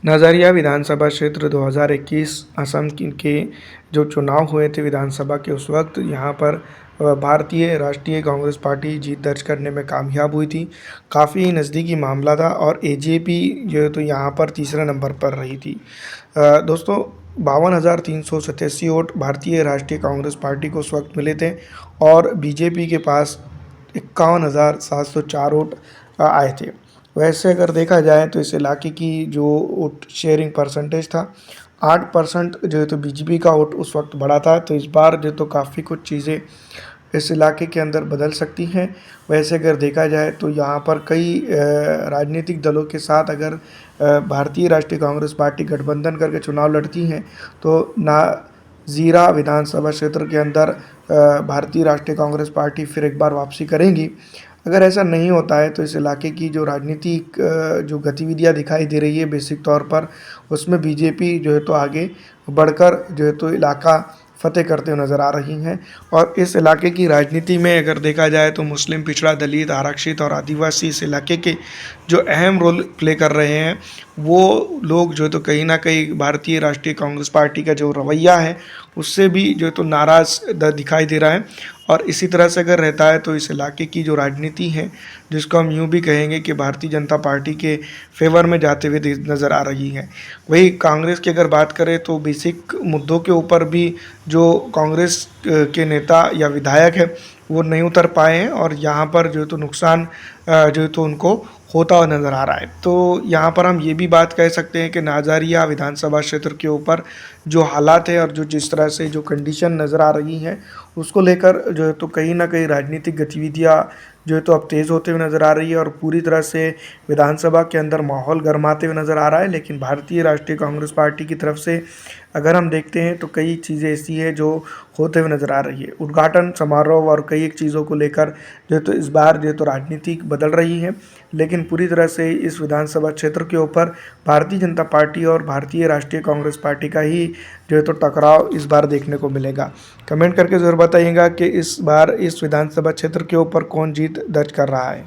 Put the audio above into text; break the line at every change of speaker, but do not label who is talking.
नज़रिया विधानसभा क्षेत्र 2021 असम के जो चुनाव हुए थे विधानसभा के, उस वक्त यहाँ पर भारतीय राष्ट्रीय कांग्रेस पार्टी जीत दर्ज करने में कामयाब हुई थी। काफ़ी नज़दीकी मामला था और एजेपी जो है तो यहाँ पर तीसरे नंबर पर रही थी। दोस्तों, 52,387 वोट भारतीय राष्ट्रीय कांग्रेस पार्टी को उस वक्त मिले थे और बीजेपी के पास 51,704 वोट आए थे। वैसे अगर देखा जाए तो इस इलाके की जो वोट शेयरिंग परसेंटेज था, 8% जो है तो बीजेपी का वोट उस वक्त बढ़ा था। तो इस बार जो तो काफ़ी कुछ चीज़ें इस इलाके के अंदर बदल सकती हैं। वैसे अगर देखा जाए तो यहाँ पर कई राजनीतिक दलों के साथ अगर भारतीय राष्ट्रीय कांग्रेस पार्टी गठबंधन करके चुनाव लड़ती हैं तो ज़ीरा विधानसभा क्षेत्र के अंदर भारतीय राष्ट्रीय कांग्रेस पार्टी फिर एक बार वापसी करेंगी। अगर ऐसा नहीं होता है तो इस इलाके की जो राजनीतिक जो गतिविधियां दिखाई दे रही है बेसिक तौर पर, उसमें बीजेपी जो है तो आगे बढ़कर जो है तो इलाका फतेह करते हुए नज़र आ रही हैं। और इस इलाके की राजनीति में अगर देखा जाए तो मुस्लिम, पिछड़ा, दलित, आरक्षित और आदिवासी इस इलाके के जो अहम रोल प्ले कर रहे हैं, वो लोग जो है तो कहीं ना कहीं भारतीय राष्ट्रीय कांग्रेस पार्टी का जो रवैया है उससे भी जो है तो नाराज़ दिखाई दे रहा है। और इसी तरह से अगर रहता है तो इस इलाके की जो राजनीति है, जिसको हम यूँ भी कहेंगे कि भारतीय जनता पार्टी के फेवर में जाते हुए नज़र आ रही है। वही कांग्रेस की अगर बात करें तो बेसिक मुद्दों के ऊपर भी जो कांग्रेस के नेता या विधायक है वो नहीं उतर पाए हैं और यहाँ पर जो है तो नुकसान जो है तो उनको होता हुआ नज़र आ रहा है। तो यहाँ पर हम ये भी बात कह सकते हैं कि नाज़ारिया विधानसभा क्षेत्र के ऊपर जो हालात है और जो जिस तरह से जो कंडीशन नज़र आ रही हैं, उसको लेकर जो है तो कहीं ना कहीं राजनीतिक गतिविधियाँ जो है तो अब तेज़ होते हुए नज़र आ रही है और पूरी तरह से विधानसभा के अंदर माहौल गर्माते हुए नज़र आ रहा है। लेकिन भारतीय राष्ट्रीय कांग्रेस पार्टी की तरफ से अगर हम देखते हैं तो कई चीज़ें ऐसी है जो होते हुए नज़र आ रही है। उद्घाटन समारोह और कई एक चीज़ों को लेकर जो है तो इस बार जो है तो राजनीति बदल रही है। लेकिन पूरी तरह से इस विधानसभा क्षेत्र के ऊपर भारतीय जनता पार्टी और भारतीय राष्ट्रीय कांग्रेस पार्टी का ही जो है तो टकराव इस बार देखने को मिलेगा। कमेंट करके ज़रूर बताइएगा कि इस बार इस विधानसभा क्षेत्र के ऊपर कौन जीत दर्ज कर रहा है।